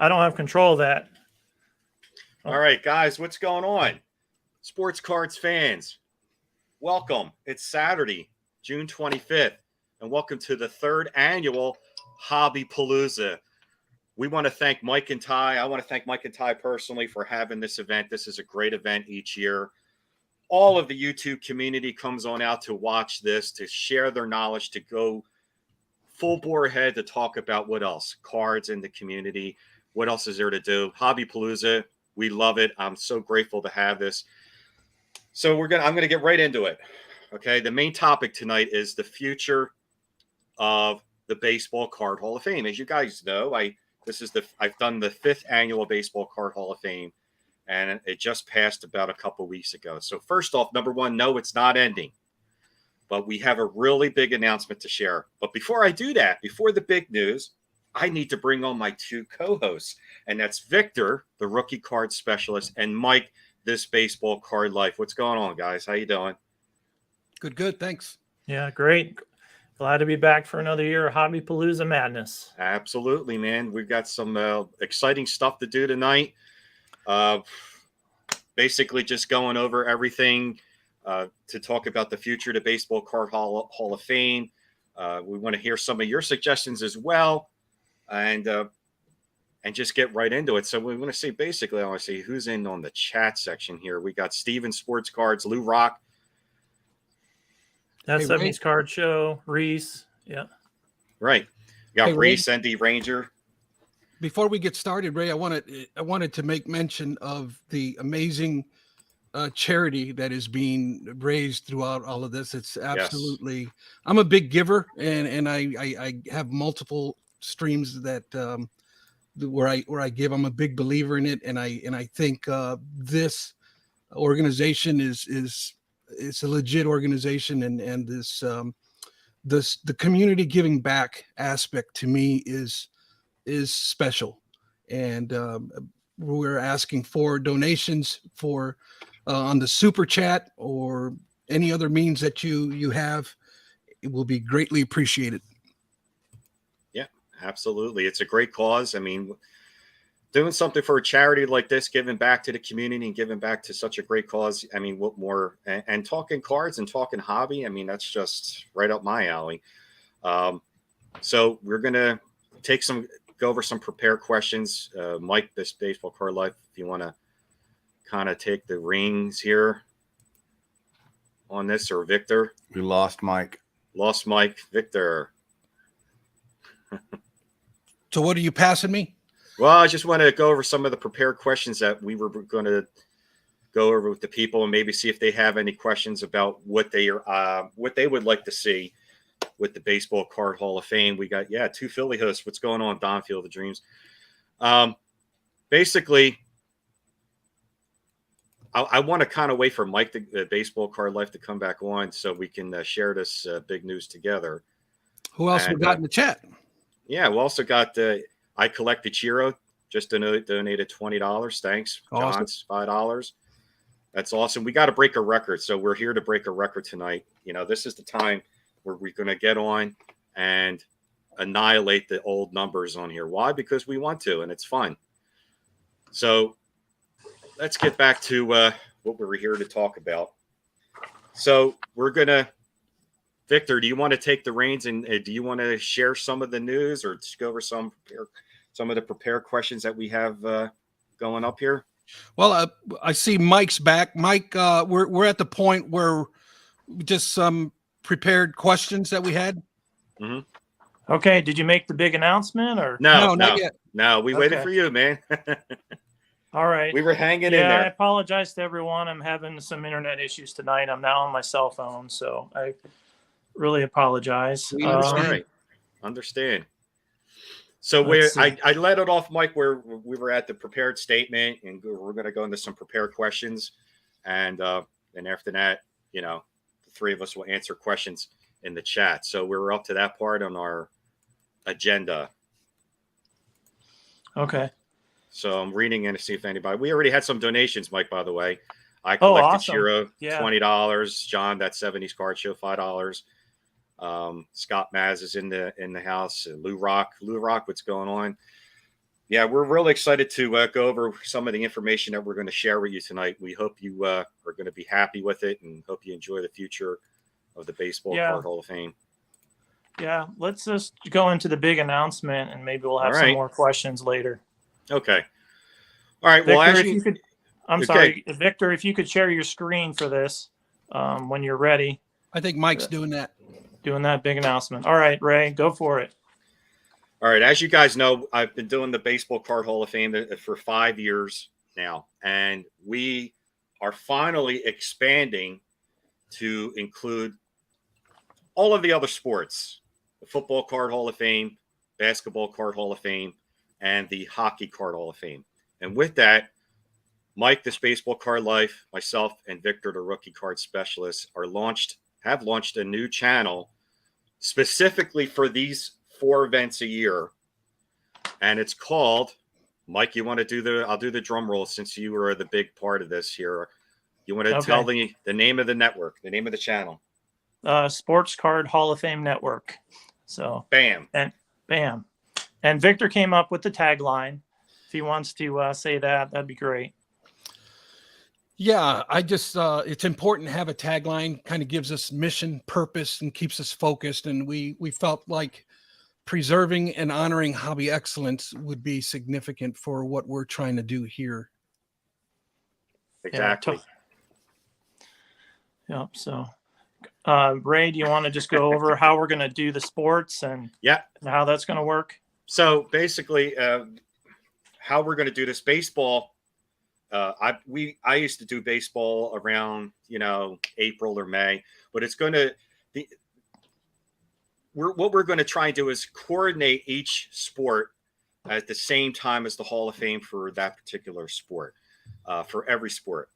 I don't have control of that. All right, guys, what's going on? Sports cards fans, welcome. It's Saturday, June 25th, and welcome to the third annual Hobby Palooza. We want to thank Mike and Ty. I want to thank Mike and Ty personally for having this event. This is a great event each year. All of the YouTube community comes on out to watch this, to share their knowledge, to go full bore ahead to talk about what else, cards in the community. What else is there to do? Hobby Palooza, we love it. I'm so grateful to have this. So I'm gonna get right into it. Okay, the main topic tonight is the future of the Baseball Card Hall of Fame. As you guys know, I've done the 5th annual Baseball Card Hall of Fame, and it just passed about a couple weeks ago. So first off, number one, no, it's not ending. But we have a really big announcement to share. But before I do that, before the big news, I need to bring on my two co-hosts. And that's Victor, the rookie card specialist, and Mike, this baseball card life. What's going on, guys? How you doing? Good. Thanks. Yeah, great. Glad to be back for another year of Hobby Palooza madness. Absolutely, man. We've got some exciting stuff to do tonight. Basically just going over everything to talk about the future of the Baseball Card Hall of Fame. We want to hear some of your suggestions as well, and just get right into it. So we want to see, basically, I want to see who's in on the chat section here. We got Steven Sports Cards, Lou Rock. That's 70s Card Show, Reese. Yeah. Right. You got Hey, Reese, ND Ranger. Before we get started, Ray, I wanted to make mention of the amazing charity that is being raised throughout all of this. It's absolutely, yes. I'm a big giver, and I have multiple streams that where I give. I'm a big believer in it, and I think this organization is a legit organization, and the community giving back aspect to me is special, and we're asking for donations for on the super chat or any other means that you have. It will be greatly appreciated. Yeah, absolutely. It's a great cause. I mean, doing something for a charity like this, giving back to the community and giving back to such a great cause. I mean, what more? And talking cards and talking hobby. I mean, that's just right up my alley. So we're going to go over some prepared questions. Mike, this Baseball Card Life, if you want to kind of take the reins here on this, or Victor. We lost Mike. Victor. So what are you passing me? Well, I just want to go over some of the prepared questions that we were going to go over with the people, and maybe see if they have any questions about what they would like to see with the Baseball Card Hall of Fame. We got, two Philly hosts. What's going on, Don Field of Dreams? Basically, I want to kind of wait for Mike, the Baseball Card Life, to come back on so we can share this big news together. Who else we got in the chat? Yeah, we also got I Collect the Chiro, just donated $20. Thanks. Awesome. John's $5. That's awesome. We got to break a record. So we're here to break a record tonight. You know, this is the time where we're going to get on and annihilate the old numbers on here. Why? Because we want to, and it's fun. So let's get back to what we were here to talk about. So we're going to, Victor, do you want to take the reins, and do you want to share some of the news, or just go over some of the prepared questions that we have going up here? Well, I see Mike's back. Mike, we're at the point where just some prepared questions that we had. Mm-hmm. Okay. Did you make the big announcement, or no? Not yet. No, we waited for you, man. All right. We were hanging in there. I apologize to everyone. I'm having some internet issues tonight. I'm now on my cell phone, so I really apologize. We understand. All right. Understand. So I let it off, Mike, where we were at the prepared statement, and we're going to go into some prepared questions. And after that, the three of us will answer questions in the chat. So we're up to that part on our agenda. Okay. So I'm reading in to see if anybody. We already had some donations, Mike, by the way. I collected awesome. Chiro, $20. John, that 70s Card Show, $5. Scott Maz is in the house. Lou Rock, what's going on? Yeah, we're really excited to go over some of the information that we're going to share with you tonight. We hope you are going to be happy with it and hope you enjoy the future of the Baseball Card Hall of Fame. Yeah, let's just go into the big announcement and maybe we'll have some more questions later. Okay. All right. Victor, well, if you could, sorry, Victor, if you could share your screen for this when you're ready. I think Mike's doing that. Doing that big announcement. All right, Ray, go for it. All right. As you guys know, I've been doing the Baseball Card Hall of Fame for 5 years now, and we are finally expanding to include all of the other sports: the Football Card Hall of Fame, Basketball Card Hall of Fame, and the Hockey Card Hall of Fame. And with that, Mike, this Baseball Card Life, myself, and Victor, the Rookie Card Specialist, have launched a new channel specifically for these 4 events a year. And it's called, Mike, you want to do I'll do the drum roll since you are the big part of this here. You want to tell the name of the network, the name of the channel? Sports Card Hall of Fame Network. So bam. And bam. And Victor came up with the tagline. If he wants to say that, that'd be great. Yeah, I just it's important to have a tagline. Kind of gives us mission, purpose, and keeps us focused. And we felt like preserving and honoring hobby excellence would be significant for what we're trying to do here. Exactly. Yep. So, Ray, do you want to just go over how we're going to do the sports and how that's going to work? So basically, how we're going to do this baseball. I used to do baseball around April or May, but it's going to what we're going to try and do is coordinate each sport at the same time as the Hall of Fame for that particular sport, for every sport.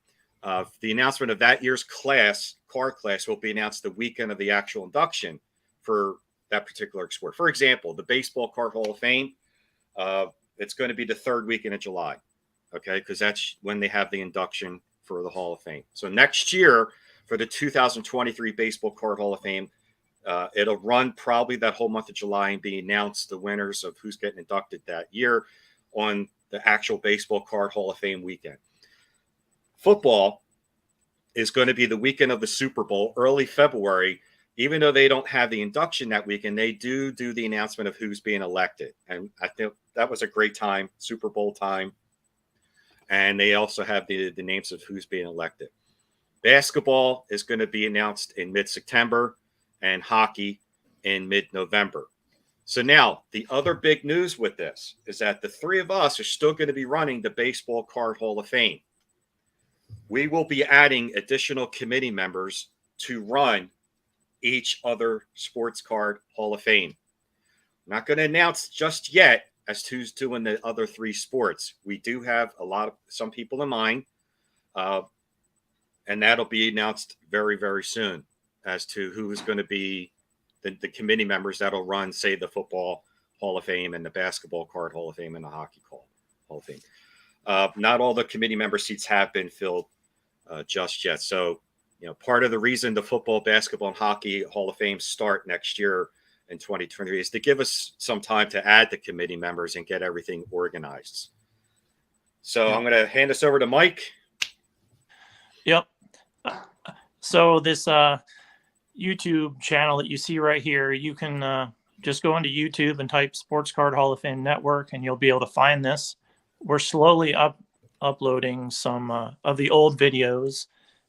The announcement of that year's card class will be announced the weekend of the actual induction for that particular sport. For example, the Baseball Card Hall of Fame, it's going to be the 3rd weekend of July. Okay, because that's when they have the induction for the Hall of Fame. So next year, for the 2023 Baseball Card Hall of Fame, it'll run probably that whole month of July and be announced the winners of who's getting inducted that year on the actual Baseball Card Hall of Fame weekend. Football is going to be the weekend of the Super Bowl, early February. Even though they don't have the induction that weekend, they do the announcement of who's being elected. And I think that was a great time, Super Bowl time. And they also have the names of who's being elected. Basketball is going to be announced in mid-September and hockey in mid-November. So now the other big news with this is that the 3 of us are still going to be running the Baseball Card Hall of Fame. We will be adding additional committee members to run each other Sports Card Hall of Fame. I'm not going to announce just yet as to who's doing the other 3 sports. We do have some people in mind, and that'll be announced very, very soon as to who is going to be the committee members that'll run, say, the Football Hall of Fame and the Basketball Card Hall of Fame and the Hockey Hall of Fame. Not all the committee member seats have been filled just yet. So, part of the reason the Football, Basketball, and Hockey Hall of Fame start next year in 2023 is to give us some time to add the committee members and get everything organized. So I'm going to hand this over to Mike. Yep. So this YouTube channel that you see right here, you can just go into YouTube and type Sports Card Hall of Fame Network, and you'll be able to find this. We're slowly uploading some of the old videos,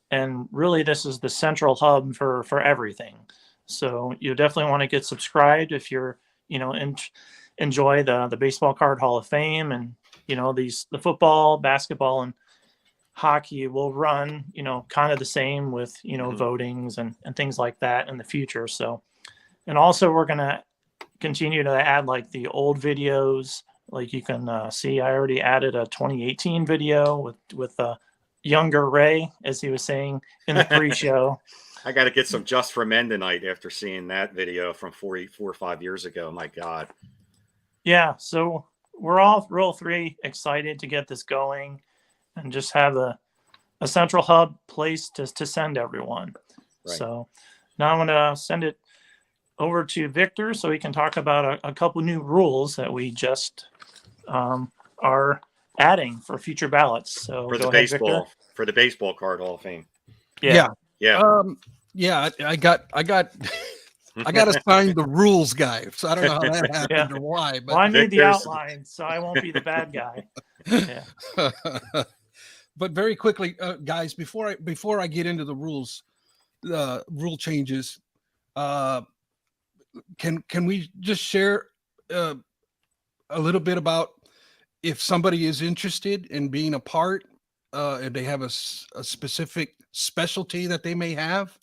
and really this is the central hub for everything. So you definitely want to get subscribed if you're, enjoy the Baseball Card Hall of Fame, and the football, basketball, and hockey will run, kind of the same with, votings and things like that in the future. So, and also we're going to continue to add like the old videos. Like you can see, I already added a 2018 video with younger Ray, as he was saying in the pre-show. I got to get some Just for Men tonight after seeing that video from 4 or 5 years ago. My God. Yeah. So we're all real 3 excited to get this going and just have a central hub place to send everyone. Right. So now I'm going to send it over to Victor so he can talk about a couple new rules that we just are adding for future ballots. So For go the ahead, Victor. baseball, for the Baseball Card Hall of Fame. Yeah. Yeah. Yeah, I got assigned the rules guy, so I don't know how that happened or why. Well, I But made the Victor's- outline, so I won't be the bad guy. Yeah. but very quickly, guys, before I get into the rules, rule changes, can we just share a little bit about if somebody is interested in being a part, and they have a specific specialty that they may have?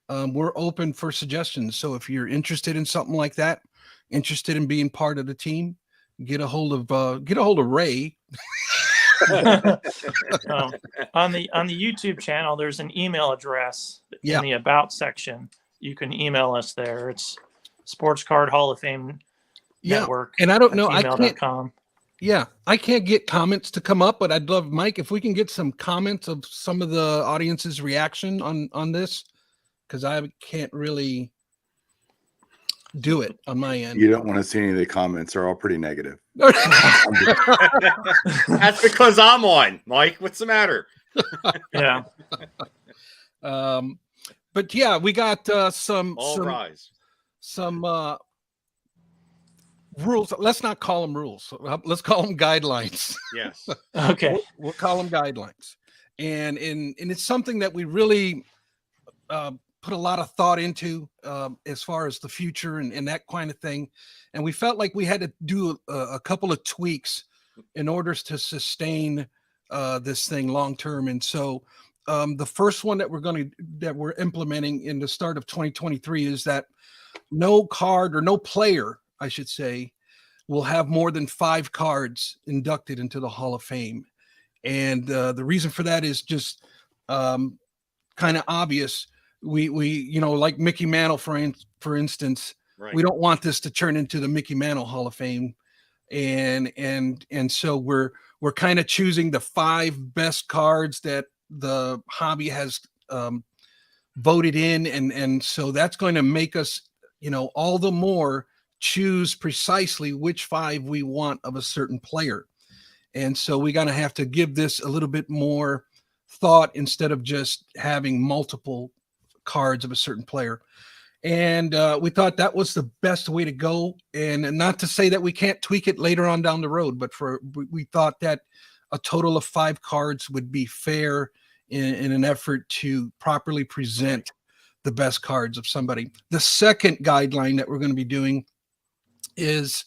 We're open for suggestions. So if you're interested in something like that, interested in being part of the team, get a hold of Ray. On the YouTube channel, there's an email address in the About section. You can email us there. It's Sports Card Hall of Fame Network. And I don't know, gmail.com. I can't get comments to come up, but I'd love, Mike, if we can get some comments of some of the audience's reaction on this, because I can't really do it on my end. You don't want to see any of the comments; they're all pretty negative. That's because I'm on, Mike. What's the matter? Yeah. But yeah, we got some rules. Let's not call them rules. Let's call them guidelines. Yes. Okay. We'll call them guidelines. And it's something that we really put a lot of thought into as far as the future and that kind of thing. And we felt like we had to do a couple of tweaks in order to sustain this thing long term. And so the first one that we're implementing in the start of 2023 is that no card, or no player, I should say, will have more than 5 cards inducted into the Hall of Fame. And the reason for that is just kind of obvious. We like Mickey Mantle, for instance, Right. We don't want this to turn into the Mickey Mantle Hall of Fame. And so we're kind of choosing the 5 best cards that the hobby has voted in. And so that's going to make us, all the more choose precisely which 5 we want of a certain player. And so we're going to have to give this a little bit more thought instead of just having multiple cards of a certain player. And we thought that was the best way to go. And not to say that we can't tweak it later on down the road, but we thought that a total of 5 cards would be fair in an effort to properly present the best cards of somebody. The second guideline that we're going to be doing is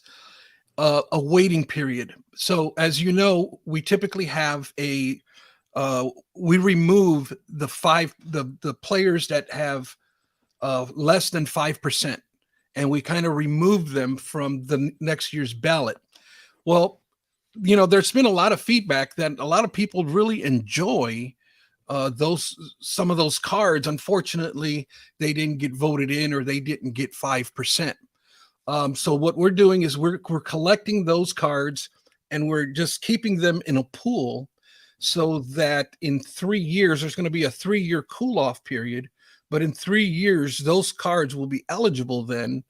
a waiting period. So as you know, we typically have we remove the players that have less than 5%, and we kind of remove them from the next year's ballot. Well, there's been a lot of feedback that a lot of people really enjoy some of those cards. Unfortunately, they didn't get voted in, or they didn't get 5%. So what we're doing is we're collecting those cards, and we're just keeping them in a pool, so that in 3 years, there's going to be a 3-year cool-off period. But in 3 years, those cards will be eligible then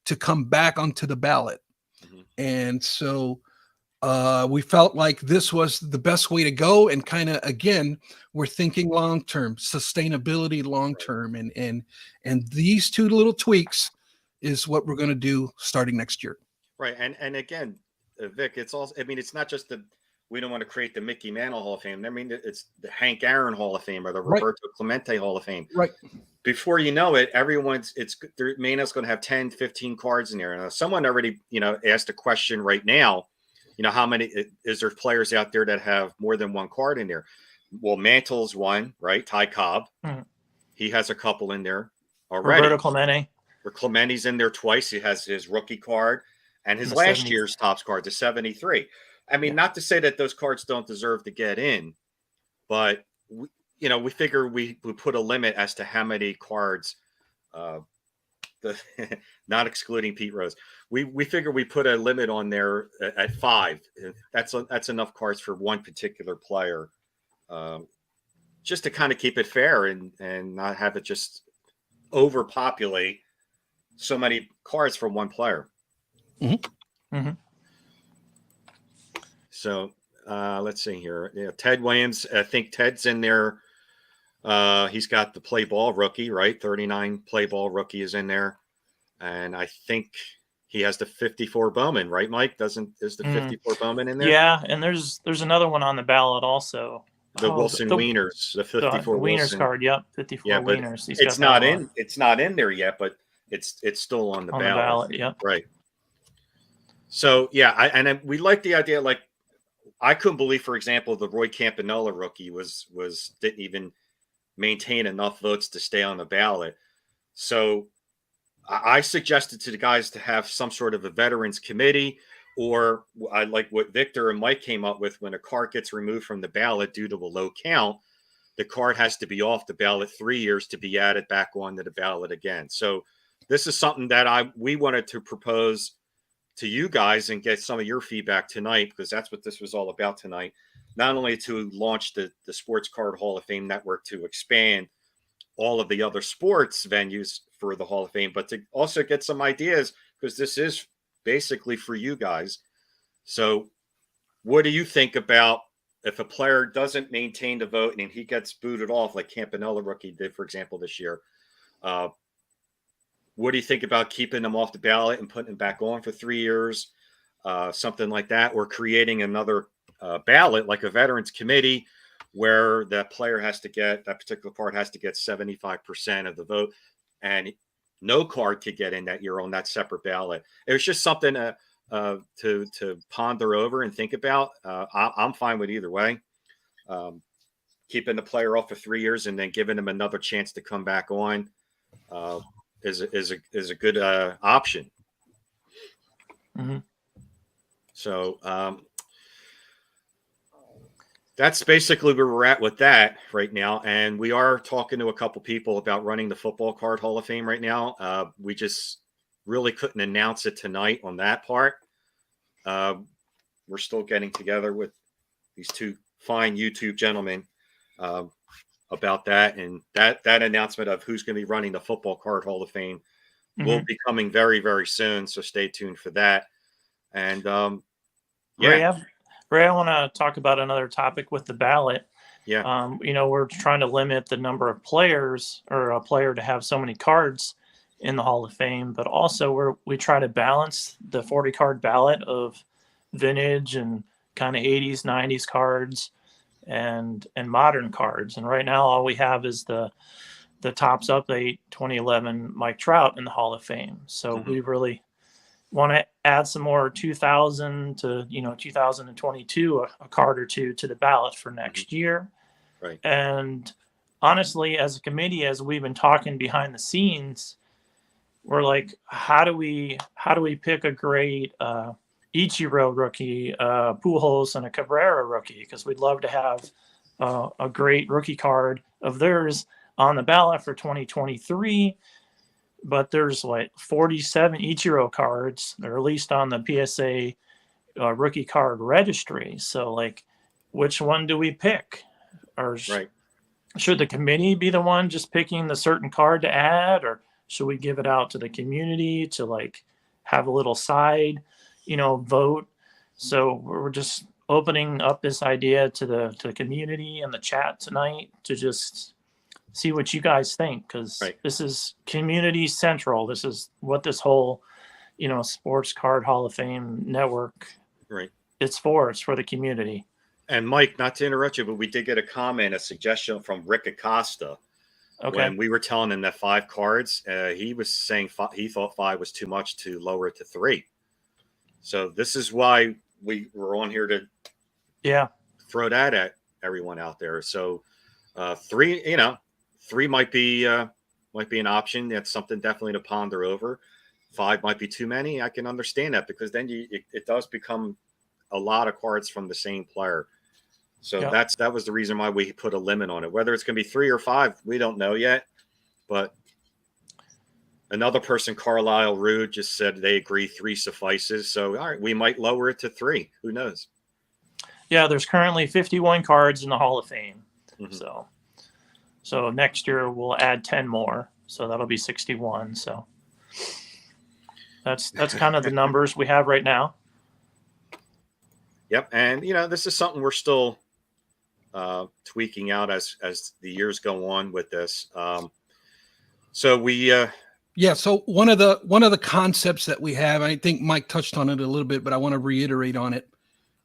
to come back onto the ballot. Mm-hmm. And so we felt like this was the best way to go. And kind of, again, we're thinking long-term, sustainability long-term. And these 2 little tweaks is what we're going to do starting next year. Right. And again, Vic, it's also, it's not just we don't want to create the Mickey Mantle Hall of Fame. It's the Hank Aaron Hall of Fame, or the Roberto Clemente Hall of Fame. Right. Before you know it, Mana's going to have 10, 15 cards in there. And someone already, asked a question right now, how many is there players out there that have more than 1 card in there? Well, Mantle's one, right? Ty Cobb. Mm-hmm. He has a couple in there already. Roberto Clemente. Clemente's in there twice. He has his rookie card and his last year's Topps card, the 73. Not to say that those cards don't deserve to get in, but we figure we put a limit as to how many cards, not excluding Pete Rose. We figure we put a limit on there at 5. That's enough cards for one particular player, just to kind of keep it fair and not have it just overpopulate so many cards for one player. Mm-hmm. Mm-hmm. So let's see here. Yeah, Ted Williams. I think Ted's in there. He's got the play ball rookie, right? 39 play ball rookie is in there, and I think he has the 54 Bowman, right, Mike? Is the 54 Bowman in there? Yeah, and there's another one on the ballot also. The Wilson Wieners, the 54 the Wieners Wilson card. Yep, 54 Yeah, but Wieners. He's it's got not that in. one It's not in there yet, but it's still on the on the ballot. ballot. Yep. Right. So yeah, we like the idea. Like, I couldn't believe, for example, the Roy Campanella rookie didn't even maintain enough votes to stay on the ballot. So I suggested to the guys to have some sort of a veterans committee, or I like what Victor and Mike came up with. When a card gets removed from the ballot due to a low count, the card has to be off the ballot 3 years to be added back onto the ballot again. So this is something that we wanted to propose to you guys and get some of your feedback tonight, because that's what this was all about tonight. Not only to launch the Sports Card Hall of Fame Network to expand all of the other sports venues for the Hall of Fame, but to also get some ideas, because this is basically for you guys. So what do you think about if a player doesn't maintain the vote and he gets booted off, like Campanella rookie did, for example, this year? What do you think about keeping them off the ballot and putting them back on for 3 years? Something like that, or creating another ballot, like a veterans committee, where that particular card has to get 75% of the vote, and no card could get in that year on that separate ballot. It was just something to ponder over and think about. I'm fine with either way. Keeping the player off for 3 years and then giving them another chance to come back on is a good option. Mm-hmm. So that's basically where we're at with that right now. And we are talking to a couple people about running the Football Card Hall of Fame right now. We just really couldn't announce it tonight on that part. We're still getting together with these two fine YouTube gentlemen about that. And that announcement of who's going to be running the Football Card Hall of Fame will be coming very, very soon. So stay tuned for that. And Ray, I want to talk about another topic with the ballot. Yeah. We're trying to limit the number of players, or a player to have so many cards in the Hall of Fame, but also we try to balance the 40 card ballot of vintage and kind of 80s, 90s cards and modern cards. And right now all we have is the Topps Update 2011 Mike Trout in the Hall of Fame. So we really want to add some more 2000 to 2022 a card or two to the ballot for next year. Right. And honestly, as a committee, as we've been talking behind the scenes, we're like, how do we pick a great Ichiro rookie, Pujols, and a Cabrera rookie? Because we'd love to have a great rookie card of theirs on the ballot for 2023. But there's like 47 Ichiro cards that are released on the PSA rookie card registry. So, like, which one do we pick? Or should the committee be the one just picking the certain card to add, or should we give it out to the community to like have a little side, vote? So we're just opening up this idea to the community and the chat tonight to just see what you guys think, because this is community central. This is what this whole, Sports Card Hall of Fame network, it's for the community. And Mike, not to interrupt you, but we did get a suggestion from Rick Acosta. When we were telling him that 5 cards, he was saying he thought 5 was too much to lower it to 3. So this is why we were on here to throw that at everyone out there. So 3, 3 might be an option. That's something definitely to ponder over. 5 might be too many. I can understand that, because then it does become a lot of cards from the same player. So that was the reason why we put a limit on it. Whether it's going to be 3 or 5, we don't know yet. But another person, Carlisle Rude, just said they agree 3 suffices. So all right, we might lower it to 3. Who knows? Yeah, there's currently 51 cards in the Hall of Fame. So next year we'll add 10 more. So that'll be 61. So that's kind of the numbers we have right now. Yep. And, this is something we're still tweaking out as the years go on with this. So we, Yeah. So one of the concepts that we have, I think Mike touched on it a little bit, but I want to reiterate on it.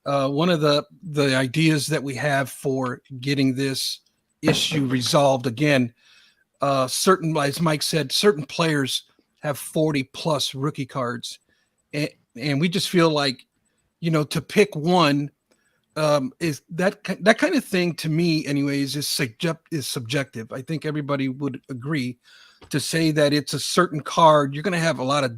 One of the ideas that we have for getting this issue resolved, again, certain, as Mike said, certain players have 40 plus rookie cards, and we just feel like, to pick one is that kind of thing, to me anyways, is subjective. I think everybody would agree to say that it's a certain card. You're going to have a lot of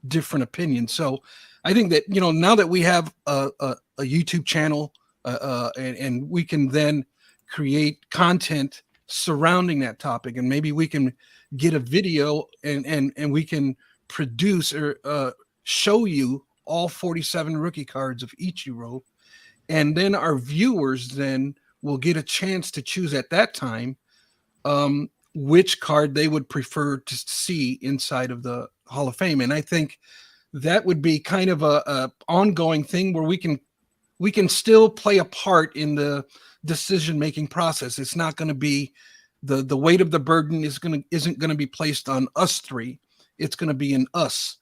different opinions. So I think that, now that we have a YouTube channel, and we can then create content surrounding that topic, and maybe we can get a video and we can produce or show you all 47 rookie cards of Ichiro, and then our viewers then will get a chance to choose at that time which card they would prefer to see inside of the Hall of Fame. And I think that would be kind of a ongoing thing where we can still play a part in the decision-making process. It's not going to be the weight of the burden isn't going to be placed on us three. It's going to be an us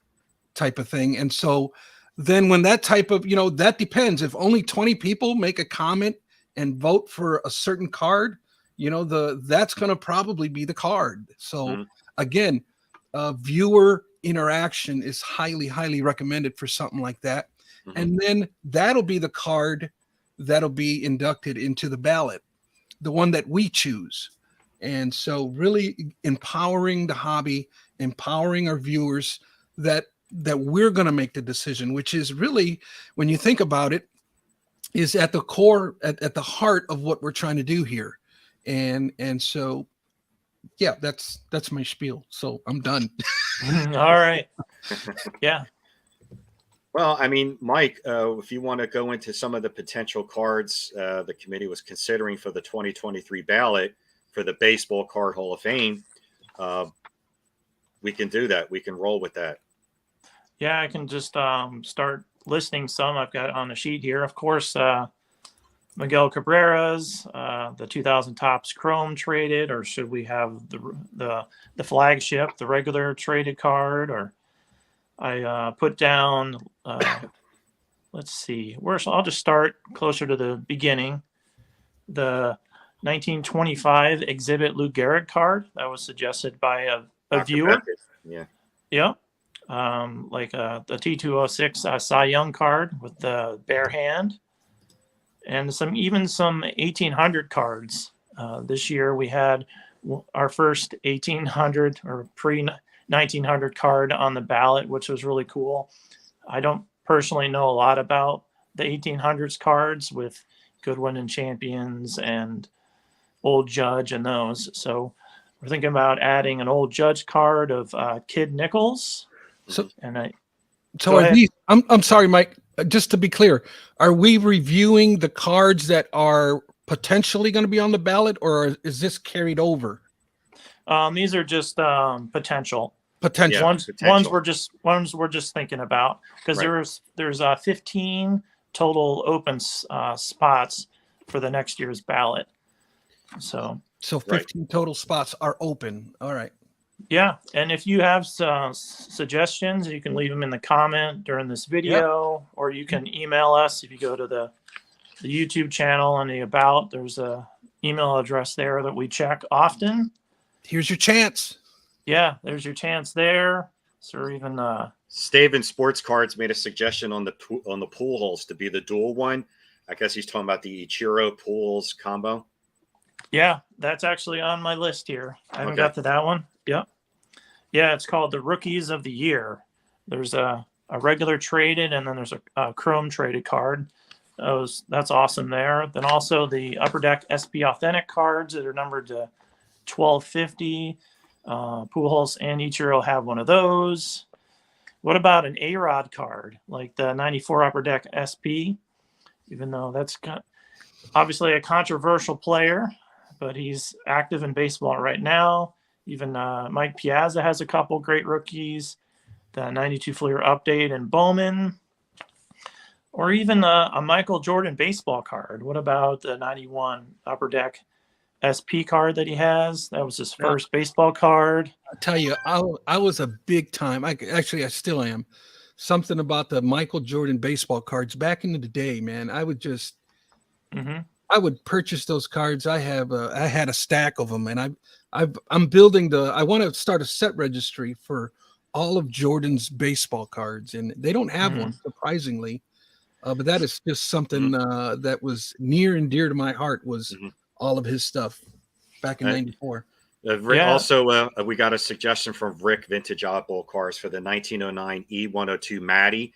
type of thing. And so then when that type of, that depends. If only 20 people make a comment and vote for a certain card, that's going to probably be the card. So again, viewer interaction is highly, highly recommended for something like that. And then that'll be the card that'll be inducted into the ballot, the one that we choose. And so really empowering the hobby, empowering our viewers that we're going to make the decision, which is really, when you think about it, is at the core, at the heart of what we're trying to do here. And so, yeah, that's my spiel. So I'm done. All right. Yeah. Well, I mean, Mike, if you want to go into some of the potential cards the committee was considering for the 2023 ballot for the Baseball Card Hall of Fame, we can do that. We can roll with that. Yeah, I can just start listing some I've got on the sheet here. Of course, Miguel Cabrera's, the 2000 Topps Chrome traded, or should we have the flagship, the regular traded card? Or I put down, let's see, I'll just start closer to the beginning. The 1925 Exhibit Lou Gehrig card that was suggested by a viewer. Beckett. Yeah. Yeah. Like the T206 Cy Young card with the bare hand, and even some 1800 cards. This year we had our first 1800 or pre-1900 card on the ballot, which was really cool. I don't personally know a lot about the 1800s cards with Goodwin and Champions and Old Judge and those. So we're thinking about adding an Old Judge card of Kid Nichols. So, and I'm sorry, Mike, just to be clear, are we reviewing the cards that are potentially going to be on the ballot, or is this carried over? These are just potential. Potential. Yeah, ones we're just thinking about, because there's 15 total open spots for the next year's ballot. So 15 total spots are open. All right. Yeah, and if you have suggestions, you can leave them in the comment during this video, or you can email us. If you go to the YouTube channel and the About, there's a email address there that we check often. Here's your chance. Yeah, there's your chance there. So even Staven Sports Cards made a suggestion on the pool holes to be the dual one. I guess he's talking about the Ichiro Pools combo. Yeah, that's actually on my list here. I haven't got to that one. Yeah. Yeah, it's called the Rookies of the Year. There's a regular traded, and then there's a Chrome traded card. That's awesome there. Then also the Upper Deck SP Authentic cards that are numbered to 1250. Pujols and Ichiro have one of those. What about an A-Rod card, like the 94 Upper Deck SP? Even though that's obviously a controversial player, but he's active in baseball right now. Even Mike Piazza has a couple great rookies. The 92 Fleer Update and Bowman. Or even a Michael Jordan baseball card. What about the 91 Upper Deck SP card that he has? That was his first baseball card. I'll tell you, I was a big time. I still am. Something about the Michael Jordan baseball cards back in the day, man. I would just, I would purchase those cards. I had a stack of them, and I'm building I want to start a set registry for all of Jordan's baseball cards, and they don't have one, surprisingly. But that is just something that was near and dear to my heart, was all of his stuff back in '94. Also, we got a suggestion from Rick, Vintage Oddball Cars, for the 1909 E102 Matty.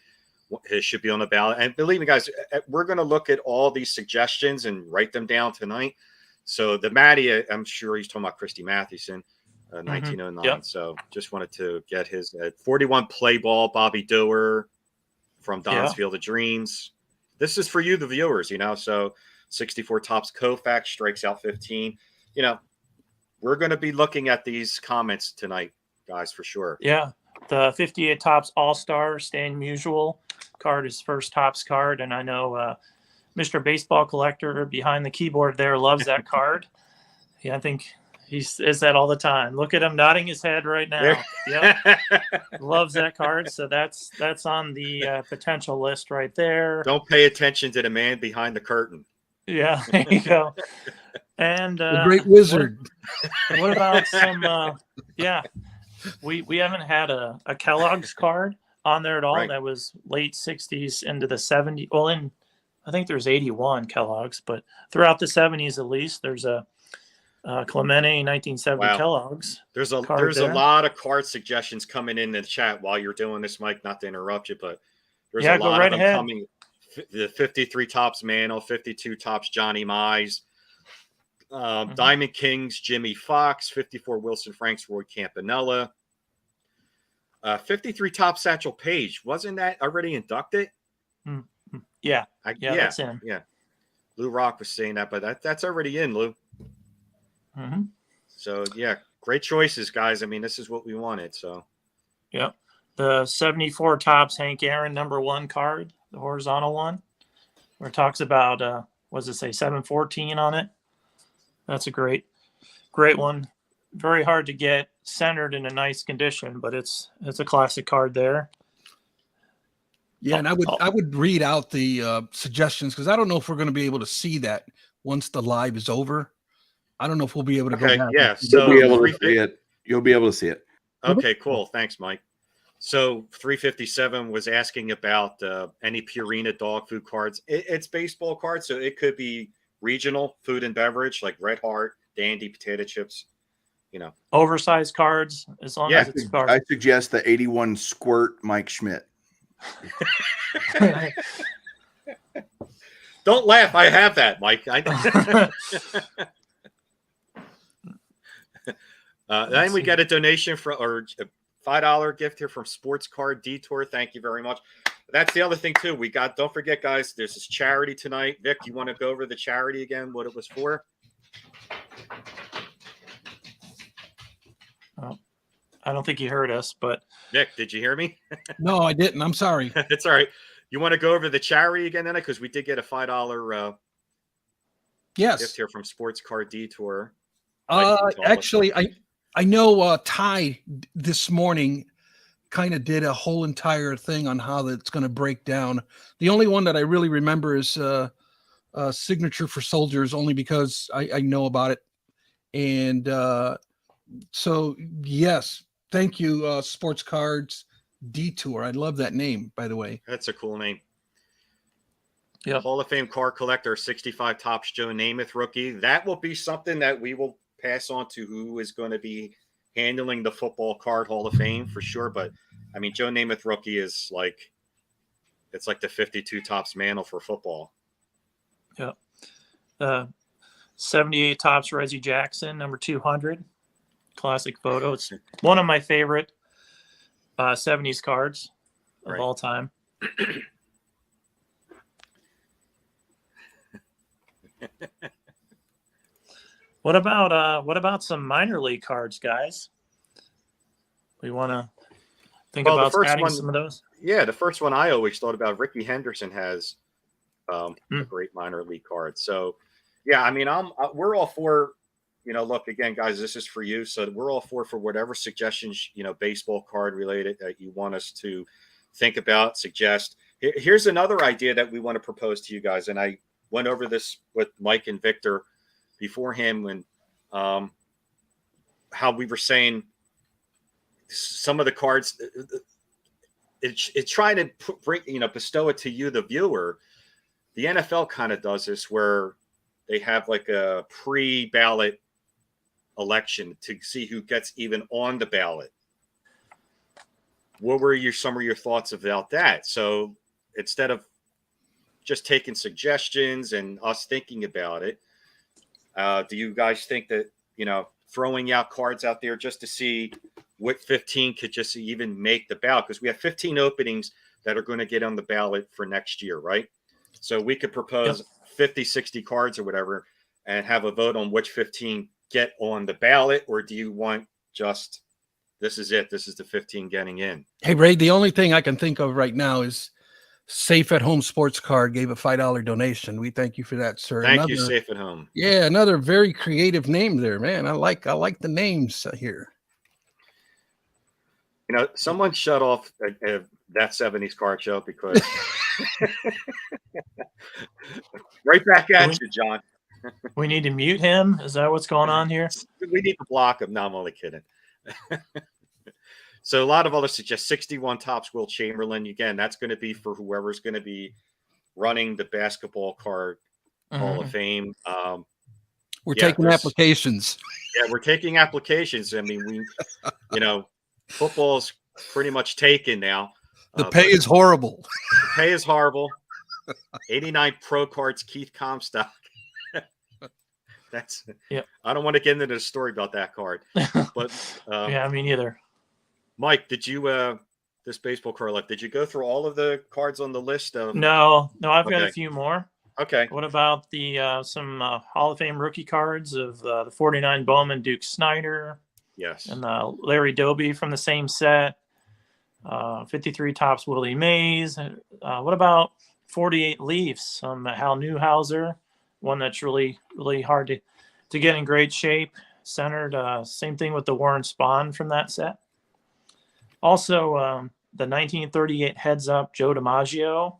It should be on the ballot. And believe me, guys, we're going to look at all these suggestions and write them down tonight. So the Matty, I'm sure he's talking about Christy Mathewson, 1909. Yep. So just wanted to get his 41 play ball, Bobby Doer from Don's Field of Dreams. This is for you, the viewers, so 64 Topps Koufax strikes out 15. We're going to be looking at these comments tonight, guys, for sure. Yeah. The 58 Topps All-Star Stan Musial card is first Topps card. And I know Mr. Baseball Collector behind the keyboard there loves that card. Yeah, I think he says that all the time. Look at him nodding his head right now. Yep. Loves that card. So that's on the potential list right there. Don't pay attention to the man behind the curtain. Yeah, there you go. And the great wizard. What about some we haven't had a Kellogg's card on there at all. Right. That was late 60s into the 70s. Well, I think there's 81 Kellogg's, but throughout the 70s at least, there's a Clemente 1970 Kellogg's. There's a lot of card suggestions coming in the chat while you're doing this, Mike. Not to interrupt you, but there's a lot of them coming. The 53 Topps Mantle, 52 Topps Johnny Mize, Diamond Kings Jimmy Fox, 54 Wilson Franks Roy Campanella, 53 Topps Satchel Paige. Wasn't that already inducted? Yeah, that's in. Yeah, Lou Rock was saying that, but that's already in, Lou. So yeah, great choices, guys. I mean, this is what we wanted. So the 74 Topps Hank Aaron #1 card, the horizontal one, where it talks about what does it say, 714 on it. That's a great one. Very hard to get centered in a nice condition, but it's a classic card there. Yeah, and I would read out the suggestions, because I don't know if we're going to be able to see that once the live is over. I don't know if we'll be able to go back. Yeah, so you'll be able to see it. You'll be able to see it. Okay, cool. Thanks, Mike. So 357 was asking about any Purina dog food cards. It's baseball cards, so it could be regional food and beverage like Red Heart, Dandy, potato chips. Oversized cards, as long as it's cards. I suggest the 81 Squirt Mike Schmidt. Don't laugh. I have that, Mike. Then we get a donation or a $5 gift here from Sports Card Detour. Thank you very much. That's the other thing too. Don't forget, guys, there's this charity tonight. Vic, you want to go over the charity again, what it was for? Oh, I don't think you heard us, but Vic, did you hear me? No, I didn't. I'm sorry. It's all right. You want to go over the charity again, then? Because we did get a $5 gift here from Sports Card Detour. Actually, I know Ty this morning kind of did a whole entire thing on how that's going to break down. The only one that I really remember is Signature for Soldiers, only because I know about it. And so, yes, thank you, Sports Cards Detour. I love that name, by the way. That's a cool name. Yeah. Hall of Fame card collector, 65 Topps Joe Namath rookie. That will be something that we will pass on to who is going to be handling the Football Card Hall of Fame for sure. But I mean, Joe Namath rookie is it's like the 52 Topps Mantle for football. Yeah. 78 Topps Reggie Jackson, #200. Classic photo. It's one of my favorite 70s cards of all time. What about some minor league cards, guys? We want to think about adding some of those. Yeah, the first one I always thought about, Ricky Henderson has a great minor league card. So, yeah, I mean, we're all for, look, again, guys, this is for you. So we're all for whatever suggestions, baseball card related that you want us to think about, suggest. Here's another idea that we want to propose to you guys. And I went over this with Mike and Victor beforehand when how we were saying some of the cards, it's trying to bestow it to you, the viewer. The NFL kind of does this where they have like a pre-ballot election to see who gets even on the ballot. What were some of your thoughts about that? So instead of just taking suggestions and us thinking about it, do you guys think that, throwing out cards out there just to see what 15 could just even make the ballot? Because we have 15 openings that are going to get on the ballot for next year, right? So we could propose 50, 60 cards or whatever and have a vote on which 15 get on the ballot, or do you want just, this is it, this is the 15 getting in? Hey, Ray, the only thing I can think of right now is Safe at Home Sports Card gave a $5 donation. We thank you for that, sir. Thank you, Safe at Home. Yeah, another very creative name there, man. I like the names here. Someone shut off that 70s card show because right back at you, John. We need to mute him. Is that what's going on here? We need to block him. No, I'm only kidding. So a lot of others suggest 61 Topps Will Chamberlain. Again, that's going to be for whoever's going to be running the basketball card Hall of Fame. We're taking applications. Yeah, we're taking applications. I mean, football's pretty much taken now. The pay is horrible. The pay is horrible. 89 Pro Cards, Keith Comstock. That's. Yep. I don't want to get into the story about that card, but yeah, me neither. Mike, did you this baseball card left? Did you go through all of the cards on the list of? No, I've got a few more. Okay. What about the some Hall of Fame rookie cards of the 49 Bowman Duke Snyder? Yes. And Larry Doby from the same set. 53 Topps Willie Mays. What about 48 Leafs? Some Hal Newhouser, one that's really, really hard to get in great shape. Centered. Same thing with the Warren Spahn from that set. Also, the 1938 Heads Up Joe DiMaggio,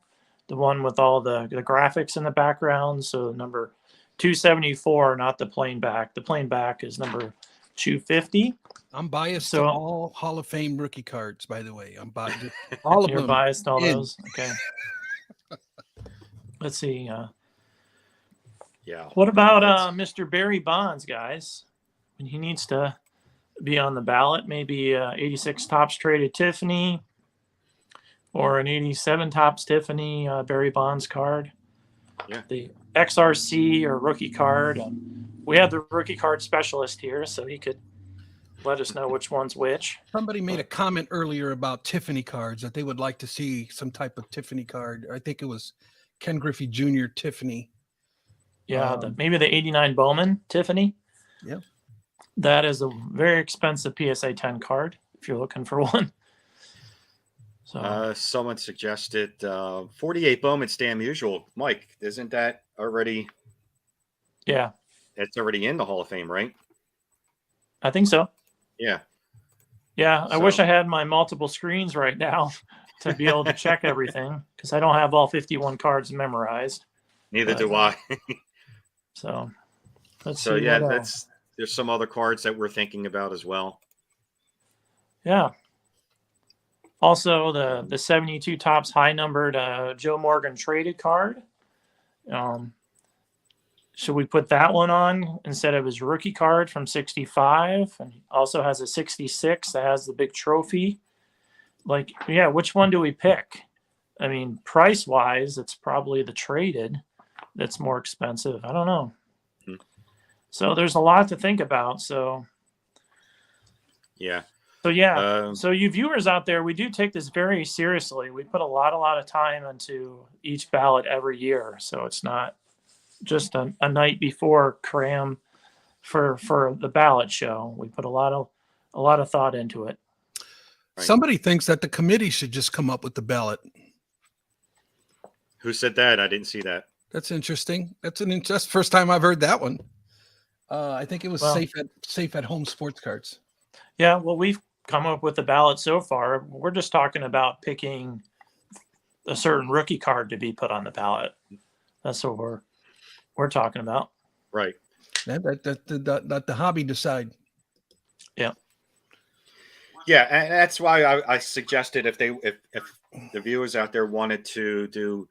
the one with all the graphics in the background. So number 274, not the plain back. The plain back is number 250. I'm biased to all Hall of Fame rookie cards, by the way. I'm biased. All of them. You're biased to all those? Okay. Let's see. Yeah. What about Mr. Barry Bonds, guys? He needs to be on the ballot. Maybe 86 Topps Traded Tiffany or an 87 Topps Tiffany Barry Bonds card. Yeah. The XRC or rookie card. We have the rookie card specialist here, so he could let us know which one's which. Somebody made a comment earlier about Tiffany cards, that they would like to see some type of Tiffany card. I think it was Ken Griffey Jr. Tiffany. Yeah, maybe the 89 Bowman Tiffany. Yeah. That is a very expensive PSA 10 card if you're looking for one. So someone suggested 48 Bowman Stam Musial. Mike, isn't that already? Yeah. It's already in the Hall of Fame, right? I think so. Yeah. Yeah. I wish I had my multiple screens right now to be able to check everything because I don't have all 51 cards memorized. Neither do I. So let's so see. Yeah, there's some other cards that we're thinking about as well. Yeah. Also, the 72 Topps high numbered Joe Morgan traded card. Should we put that one on instead of his rookie card from 65? And also has a 66 that has the big trophy. Like, yeah, which one do we pick? I mean, price wise, it's probably the traded that's more expensive. I don't know. So there's a lot to think about. So yeah. So yeah. So you viewers out there, we do take this very seriously. We put a lot of time into each ballot every year. So it's not just a night before cram for the ballot show. We put a lot of thought into it. Right. Somebody thinks that the committee should just come up with the ballot. Who said that? I didn't see that. That's interesting. That's the first time I've heard that one. I think it was Well, safe at home sports cards. Yeah, well, we've come up with the ballot so far. We're just talking about picking a certain rookie card to be put on the ballot. That's what we're talking about. Right. Let the hobby decide. Yeah. Yeah, and that's why I suggested if the viewers out there wanted to do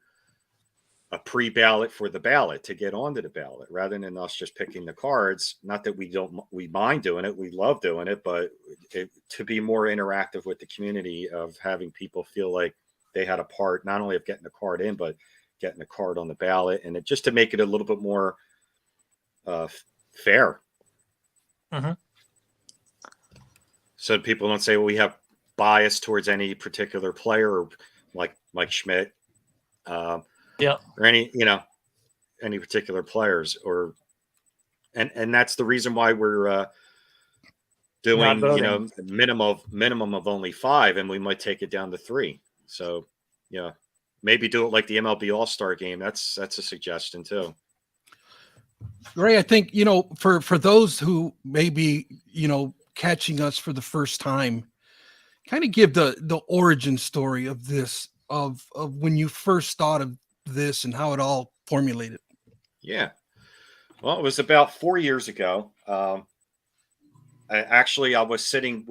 a pre-ballot for the ballot to get onto the ballot rather than us just picking the cards. Not that we mind doing it, we love doing it, but to be more interactive with the community of having people feel like they had a part not only of getting the card in, but getting the card on the ballot, and just to make it a little bit more fair. Mm-hmm. So people don't say, well, we have bias towards any particular player, or like Mike Schmidt, or any particular players, and that's the reason why we're doing minimum of only 5, and we might take it down to 3. So maybe do it like the MLB All-Star game. That's a suggestion too. Ray, I think for those who may be catching us for the first time, kind of give the origin story of this, of when you first thought of this and how it all formulated. Yeah. Well, it was about 4 years ago. I was sitting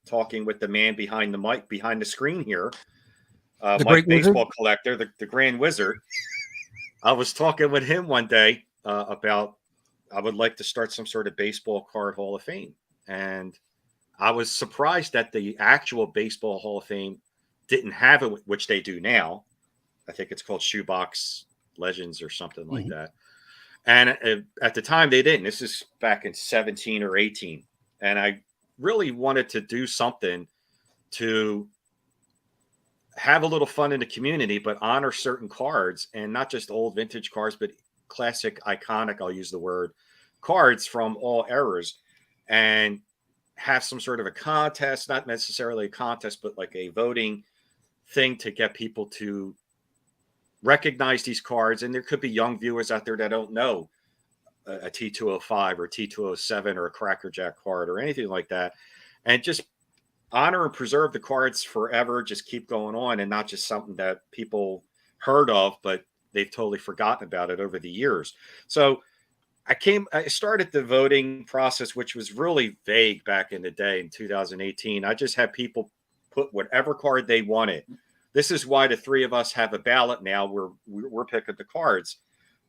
talking with the man behind the mic, behind the screen here, the Mike, great baseball wizard? collector, the Grand Wizard. I was talking with him one day about I would like to start some sort of baseball card Hall of Fame, and I was surprised that the actual Baseball Hall of Fame didn't have it, which they do now. I think it's called Shoebox Legends or something like that. And at the time they didn't. This is back in 17 or 18. And I really wanted to do something to have a little fun in the community, but honor certain cards, and not just old vintage cards, but classic, iconic, I'll use the word, cards from all eras, and have some sort of a contest, not necessarily a contest, but like a voting thing to get people to recognize these cards. And there could be young viewers out there that don't know a T205 or T207 or a Cracker Jack card or anything like that, and just honor and preserve the cards forever. Just keep going on, and not just something that people heard of, but they've totally forgotten about it over the years. So I started the voting process, which was really vague back in the day in 2018. I just had people put whatever card they wanted. This is why the 3 of us have a ballot now where we're picking the cards.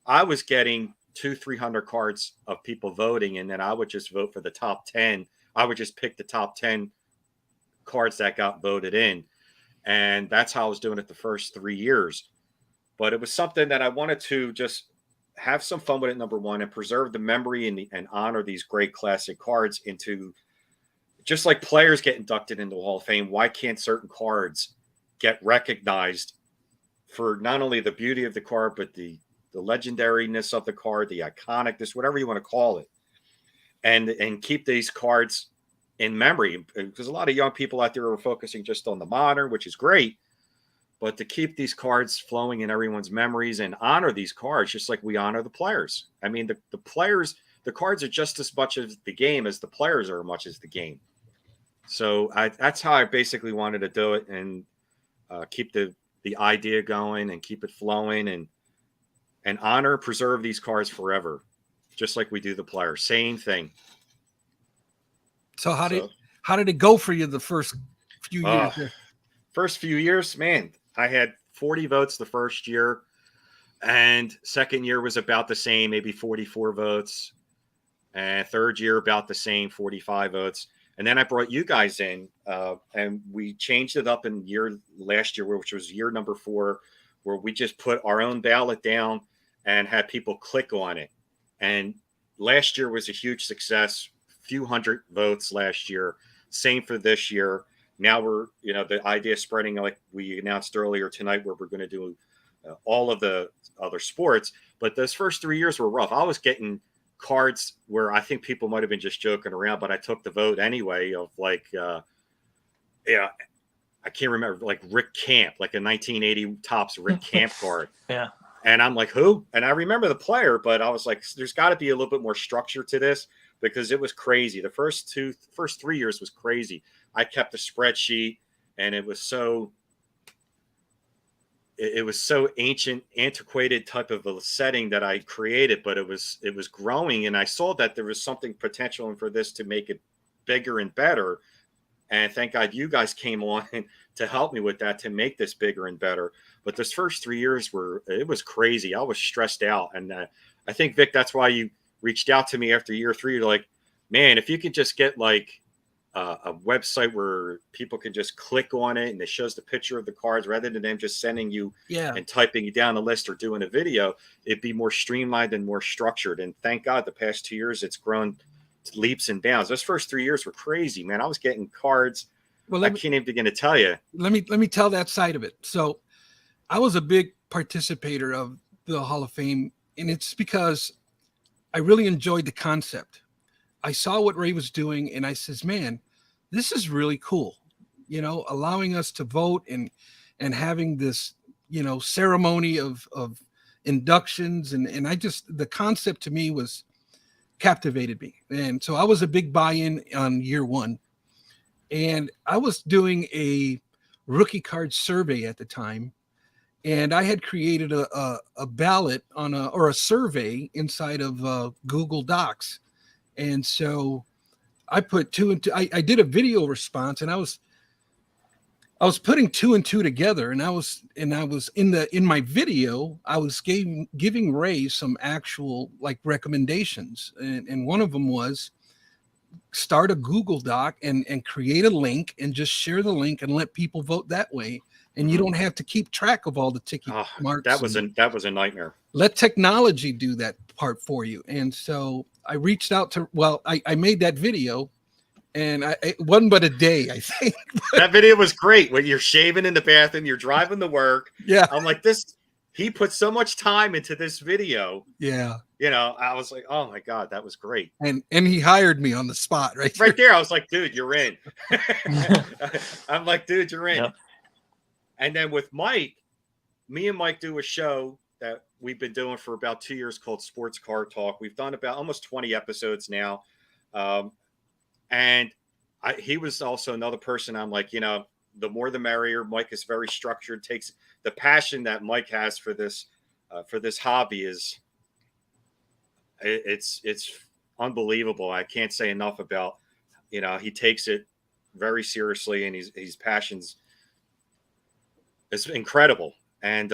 I was getting 200-300 cards of people voting, and then I would just vote for the top 10. I would just pick the top 10 cards that got voted in. And that's how I was doing it the first 3 years. But it was something that I wanted to just have some fun with it, number one, and preserve the memory and honor these great classic cards into, just like players get inducted into the Hall of Fame. Why can't certain cards get recognized for not only the beauty of the card, but the legendariness of the card, the iconicness, whatever you want to call it, and keep these cards in memory? Because a lot of young people out there are focusing just on the modern, which is great, but to keep these cards flowing in everyone's memories and honor these cards, just like we honor the players. I mean, the players, the cards are just as much as the game as the players are as much as the game. So that's how I basically wanted to do it, and keep the idea going and keep it flowing, and honor, preserve these cards forever, just like we do the players. Same thing. So how did it go for you the first few years? First few years, man, I had 40 votes the first year, and second year was about the same, maybe 44 votes, and third year about the same, 45 votes. And then I brought you guys in, and we changed it up in last year, which was year number 4, where we just put our own ballot down and had people click on it. And last year was a huge success, few hundred votes last year. Same for this year. Now we're, the idea is spreading, like we announced earlier tonight, where we're going to do all of the other sports. But those first 3 years were rough. I was getting cards where I think people might have been just joking around, but I took the vote anyway, of like, yeah, I can't remember, like Rick Camp, like a 1980 Topps Rick Camp card. Yeah. And I'm like, who? And I remember the player, but I was like, there's got to be a little bit more structure to this because it was crazy. The first 3 years was crazy. I kept a spreadsheet, and it was so ancient, antiquated type of a setting that I created, but it was growing, and I saw that there was something potential for this to make it bigger and better. And thank God you guys came on to help me with that, to make this bigger and better. But this first 3 years it was crazy. I was stressed out. And I think, Vic, that's why you reached out to me after year 3. You're like, man, if you could just get like a website where people can just click on it and it shows the picture of the cards rather than them just sending you and typing you down the list or doing a video, it'd be more streamlined and more structured. And thank God the past 2 years it's grown leaps and bounds. Those first 3 years were crazy, man. I was getting cards. Well, I can't even begin to tell you. Let me tell that side of it. So I was a big participator of the Hall of Fame, and it's because I really enjoyed the concept. I saw what Ray was doing, and I says, man, this is really cool. You know, allowing us to vote and having this, you know, ceremony of inductions. And I just, the concept to me was captivated me. And so I was a big buy-in on year 1. And I was doing a rookie card survey at the time. And I had created a ballot or a survey inside of Google Docs. And so I put 2 and 2. I did a video response, and I was putting 2 and 2 together. And I was in my video, I was giving Ray some actual like recommendations. And one of them was start a Google Doc and create a link and just share the link and let people vote that way. And you don't have to keep track of all the ticky marks. That was a nightmare. Let technology do that part for you. And so I reached out to, I made that video, and it wasn't but a day, I think. That video was great. When you're shaving in the bathroom, you're driving to work. Yeah. I'm like, he put so much time into this video. Yeah. You know, I was like, oh my God, that was great. And he hired me on the spot, right there. I was like, dude, you're in. I'm like, dude, you're in. Yep. And then with Mike, me and Mike do a show that we've been doing for about 2 years called Sports Card Talk. We've done about almost 20 episodes now. And he was also another person. I'm like, you know, the more the merrier. Mike is very structured, takes the passion that Mike has for this hobby it's unbelievable. I can't say enough about, you know, he takes it very seriously, and his passions is incredible. And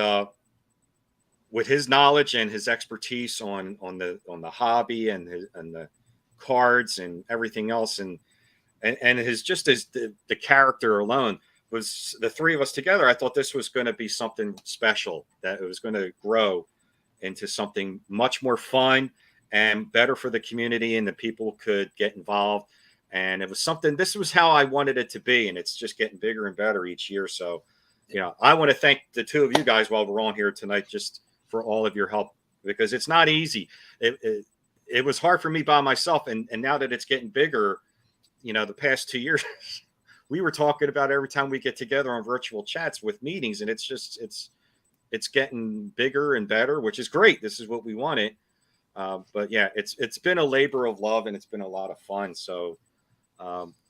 with his knowledge and his expertise on the hobby and the cards and everything else, and his the character alone, was the 3 of us together. I thought this was going to be something special, that it was going to grow into something much more fun and better for the community, and the people could get involved. And it was something, this was how I wanted it to be. And it's just getting bigger and better each year. So, you know, I want to thank the 2 of you guys while we're on here tonight, just for all of your help, because it's not easy. It was hard for me by myself. And now that it's getting bigger, you know, the past 2 years, we were talking about every time we get together on virtual chats with meetings, and it's getting bigger and better, which is great. This is what we wanted. But yeah, it's been a labor of love, and it's been a lot of fun. So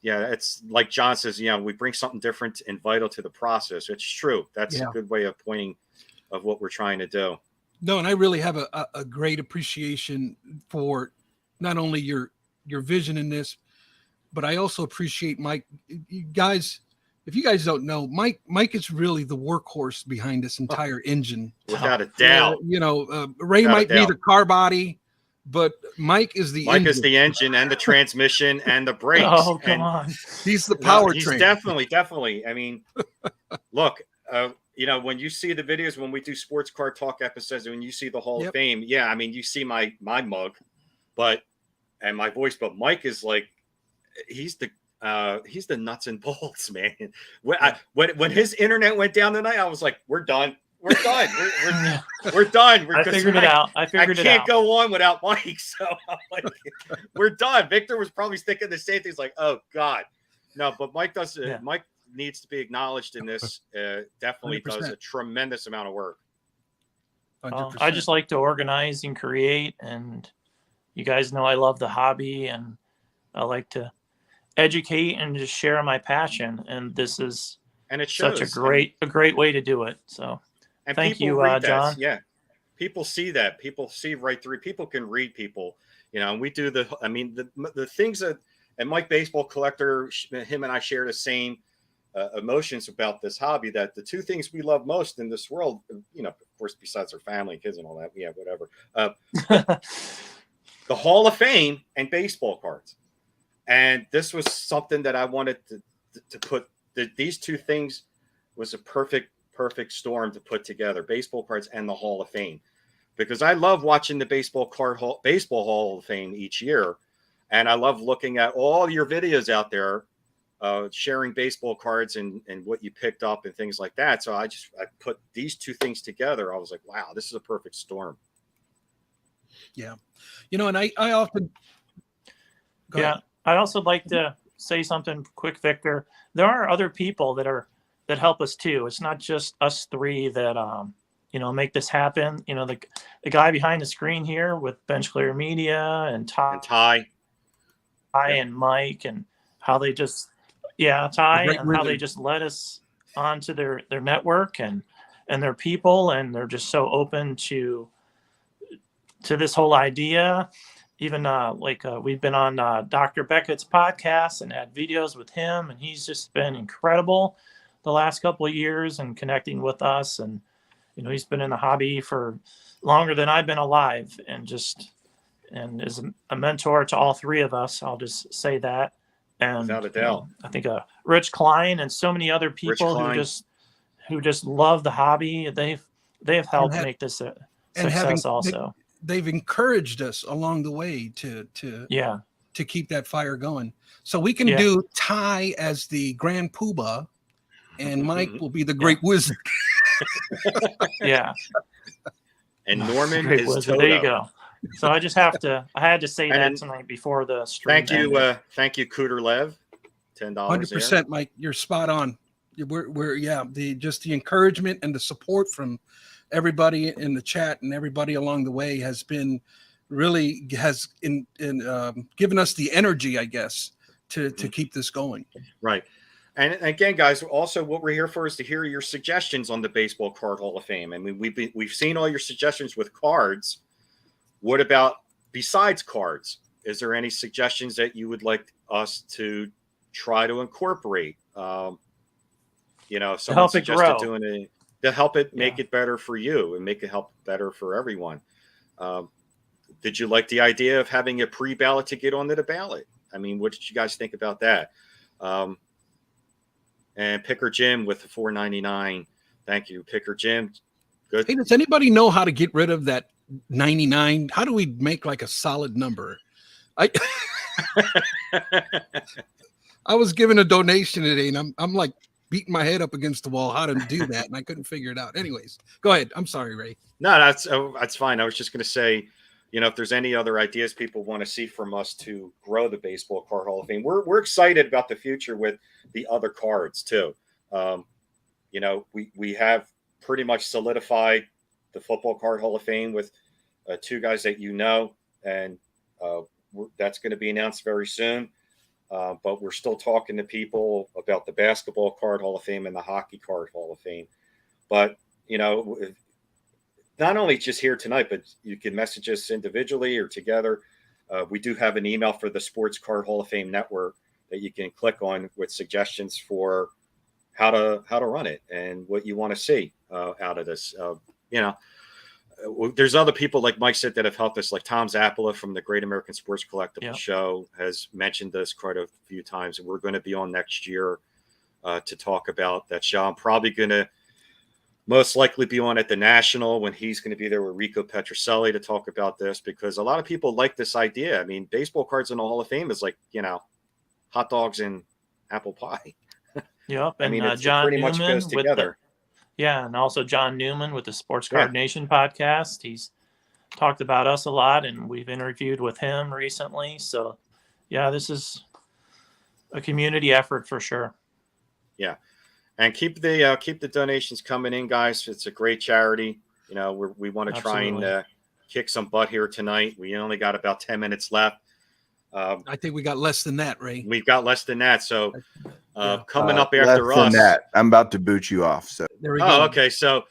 yeah, it's like John says, you know, we bring something different and vital to the process. It's true. That's a good way of pointing of what we're trying to do. No, and I really have a great appreciation for not only your vision in this, but I also appreciate Mike. You guys, if you guys don't know, Mike is really the workhorse behind this entire engine. Without a doubt. You know, Ray might be the car body, but Mike is the engine. Mike is the engine and the transmission and the brakes. Oh, come on. He's the powertrain. He's definitely. I mean, look, you know, when you see the videos, when we do Sports Card Talk episodes, when you see the Hall of Fame, yeah, I mean, you see my mug, and my voice, but Mike is like, he's the nuts and bolts, man. When his internet went down tonight, I was like, we're done. We're done. We're done. I figured it out. I can't go on without Mike. So I'm like, we're done. Victor was probably thinking the same thing. He's like, oh God, no. But Mike does. Mike needs to be acknowledged in this. Definitely 100%. does a tremendous amount of work. 100%. I just like to organize and create, and you guys know I love the hobby, and I like to educate and just share my passion. And this is And it such shows. a great way to do it. So And thank people you, read that. John. Yeah. People see that. People see right through. People can read people, and we do the things that, and Mike Baseball Collector, him and I share the same emotions about this hobby, that the two things we love most in this world, of course, besides our family, kids and all that, yeah, whatever, the Hall of Fame and baseball cards. And this was something that I wanted to put, these two things was a perfect storm to put together, baseball cards and the Hall of Fame, because I love watching the Baseball Hall of Fame each year. And I love looking at all your videos out there, sharing baseball cards and what you picked up and things like that. So I put these two things together. I was like, wow, this is a perfect storm. Yeah. And I often, go ahead. I'd also like to say something quick, Victor. There are other people that help us too. It's not just us three that, make this happen. The guy behind the screen here with Bench Clear Media and Ty and Mike, and how they just, Ty, and how they just led us onto their network and their people. And they're just so open to this whole idea. Even we've been on Dr. Beckett's podcast and had videos with him, and he's just been incredible the last couple of years and connecting with us. And, he's been in the hobby for longer than I've been alive, and is a mentor to all three of us. I'll just say that. And without a doubt, I think Rich Klein and so many other people who just love the hobby. They've helped make this a success also. They've encouraged us along the way to keep that fire going. So we can do Ty as the Grand Poobah, and Mike will be the Great Wizard. And Norman is Toto. There you go. So I had to say that tonight before the stream. Thank you, Cooter Lev. $10. 100%, Mike. You're spot on. We're the encouragement and the support from everybody in the chat and everybody along the way has given us the energy, I guess, to keep this going. Right. And again, guys, also what we're here for is to hear your suggestions on the Baseball Card Hall of Fame. I mean, we've seen all your suggestions with cards. What about besides cards? Is there any suggestions that you would like us to try to incorporate? Someone suggested doing to help it make it better for you and make it help better for everyone. Did you like the idea of having a pre-ballot to get onto the ballot? I mean, what did you guys think about that? And Picker Jim with the $4.99. Thank you, Picker Jim. Good. Hey, does anybody know how to get rid of that 99? How do we make like a solid number? I was given a donation today, and I'm like beating my head up against the wall how to do that, and I couldn't figure it out. Anyways, go ahead. I'm sorry, Ray. No, that's fine. I was just going to say, if there's any other ideas people want to see from us to grow the Baseball Card Hall of Fame, we're excited about the future with the other cards too. We have pretty much solidified the Football Card Hall of Fame with two guys that and that's going to be announced very soon. But we're still talking to people about the Basketball Card Hall of Fame and the Hockey Card Hall of Fame. But, not only just here tonight, but you can message us individually or together. We do have an email for the Sports Card Hall of Fame Network that you can click on with suggestions for how to run it and what you want to see out of this. There's other people, like Mike said, that have helped us, like Tom Zappola from the Great American Sports Collectible Show has mentioned this quite a few times. And we're going to be on next year to talk about that show. I'm probably going to most likely be on at the National when he's going to be there with Rico Petrocelli to talk about this, because a lot of people like this idea. I mean, baseball cards in the Hall of Fame is like, hot dogs and apple pie. Yep. I And mean, it John pretty Newman much goes together. And also John Newman with the Sports Card Nation podcast. He's talked about us a lot, and we've interviewed with him recently. So, this is a community effort for sure. And keep the donations coming in, guys. It's a great charity. You know, we want to try and kick some butt here tonight. We only got about 10 minutes left. I think we got less than that, Ray. We've got less than that. So coming up after less than us. that, I'm about to boot you off. So There we go. Okay. So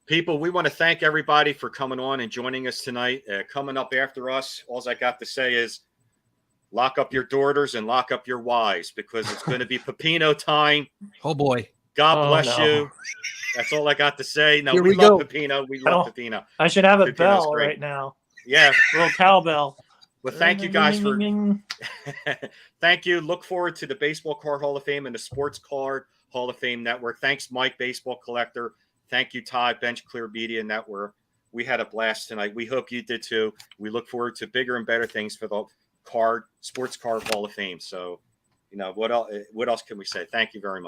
people, we want to thank everybody for coming on and joining us tonight. Coming up after us, all I got to say is lock up your daughters and lock up your wives, because it's going to be Pepino time. Oh boy. God bless no. you. That's all I got to say. No, Here we we love go. Pepino. We love Pepino. I should have a Pepino's bell great. right now. Yeah. A little cowbell. Well, thank you guys for thank you. Look forward to the Baseball Card Hall of Fame and the Sports Card Hall of Fame Network. Thanks, Mike, Baseball Collector. Thank you, Todd, Bench Clear Media Network. We had a blast tonight. We hope you did too. We look forward to bigger and better things for the Sports Card Hall of Fame. So, you know, what else can we say? Thank you very much.